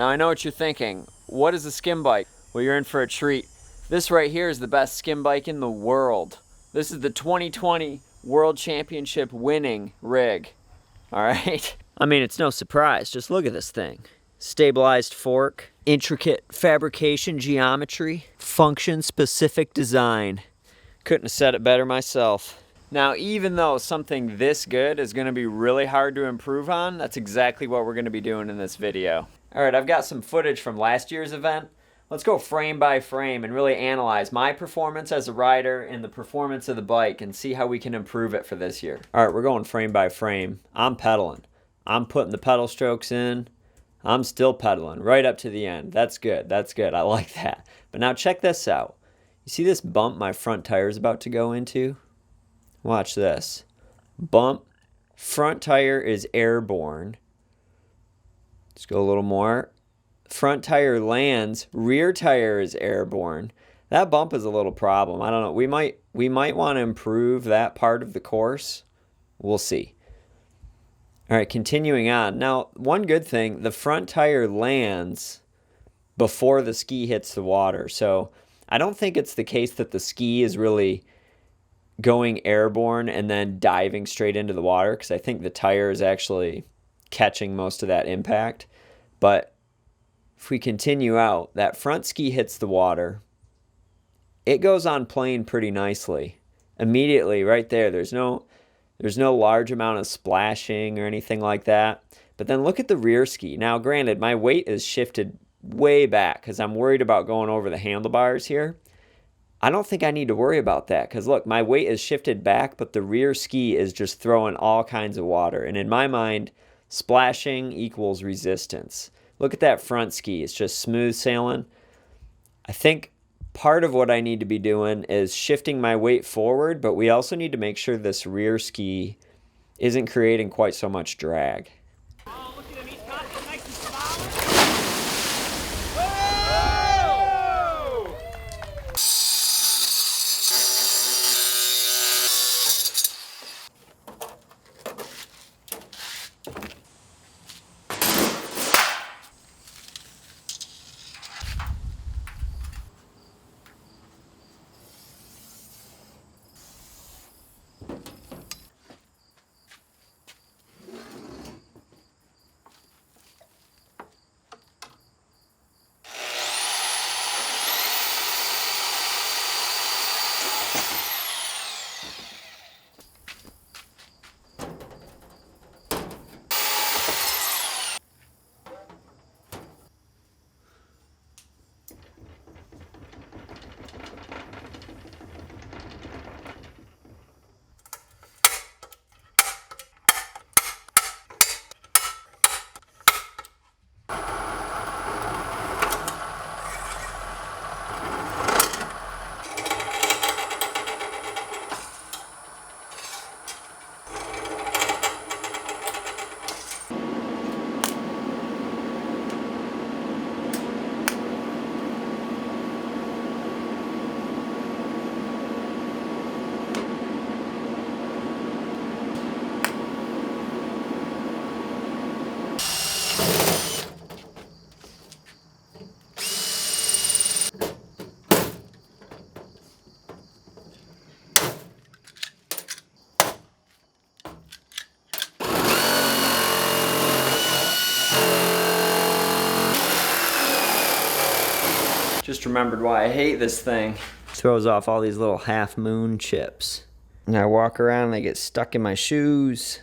Now I know what you're thinking. What is a skim bike? Well, you're in for a treat. This right here is the best skim bike in the world. This is the 2020 World Championship winning rig. All right? I mean, it's no surprise. Just look at this thing. Stabilized fork, intricate fabrication geometry, function-specific design. Couldn't have said it better myself. Now, even though something this good is going to be really hard to improve on, that's exactly what we're going to be doing in this video. All right, I've got some footage from last year's event. Let's go frame by frame and really analyze my performance as a rider and the performance of the bike and see how we can improve it for this year. All right, we're going frame by frame. I'm pedaling. I'm putting the pedal strokes in. I'm still pedaling right up to the end. That's good. That's good. I like that. But now check this out. You see this bump my front tire is about to go into? Watch this. Bump. Front tire is airborne. Let's go a little more. Front tire lands. Rear tire is airborne. That bump is a little problem. I don't know. We might want to improve that part of the course. We'll see. All right, continuing on. Now, one good thing, the front tire lands before the ski hits the water. So I don't think it's the case that the ski is really going airborne and then diving straight into the water, because I think the tire is actually catching most of that impact. But if we continue out, that front ski hits the water. It goes on plane pretty nicely. Immediately, right there, there's no large amount of splashing or anything like that. But then look at the rear ski. Now, granted, my weight is shifted way back because I'm worried about going over the handlebars here. I don't think I need to worry about that because, look, my weight is shifted back, but the rear ski is just throwing all kinds of water. And in my mind, splashing equals resistance. Look at that front ski. It's just smooth sailing. I think part of what I need to be doing is shifting my weight forward, but we also need to make sure this rear ski isn't creating quite so much drag. Oh, look at him. He's got it nice and solid. Just remembered why I hate this thing. Throws off all these little half moon chips. And I walk around and they get stuck in my shoes.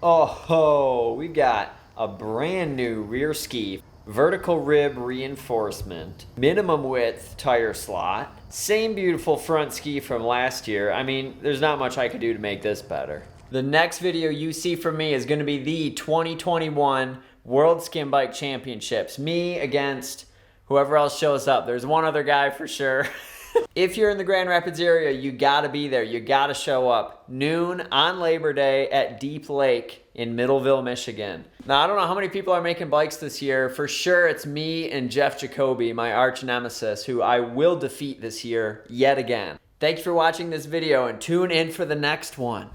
Oh, we got a brand new rear ski, vertical rib reinforcement, minimum width tire slot, same beautiful front ski from last year. I mean, there's not much I could do to make this better. The next video you see from me is gonna be the 2021 World Skim Bike Championships. Me against whoever else shows up. There's one other guy for sure. If you're in the Grand Rapids area, you gotta be there. You gotta show up. Noon on Labor Day at Deep Lake in Middleville, Michigan. Now, I don't know how many people are making bikes this year. For sure, it's me and Jeff Jacoby, my arch nemesis, who I will defeat this year yet again. Thank you for watching this video and tune in for the next one.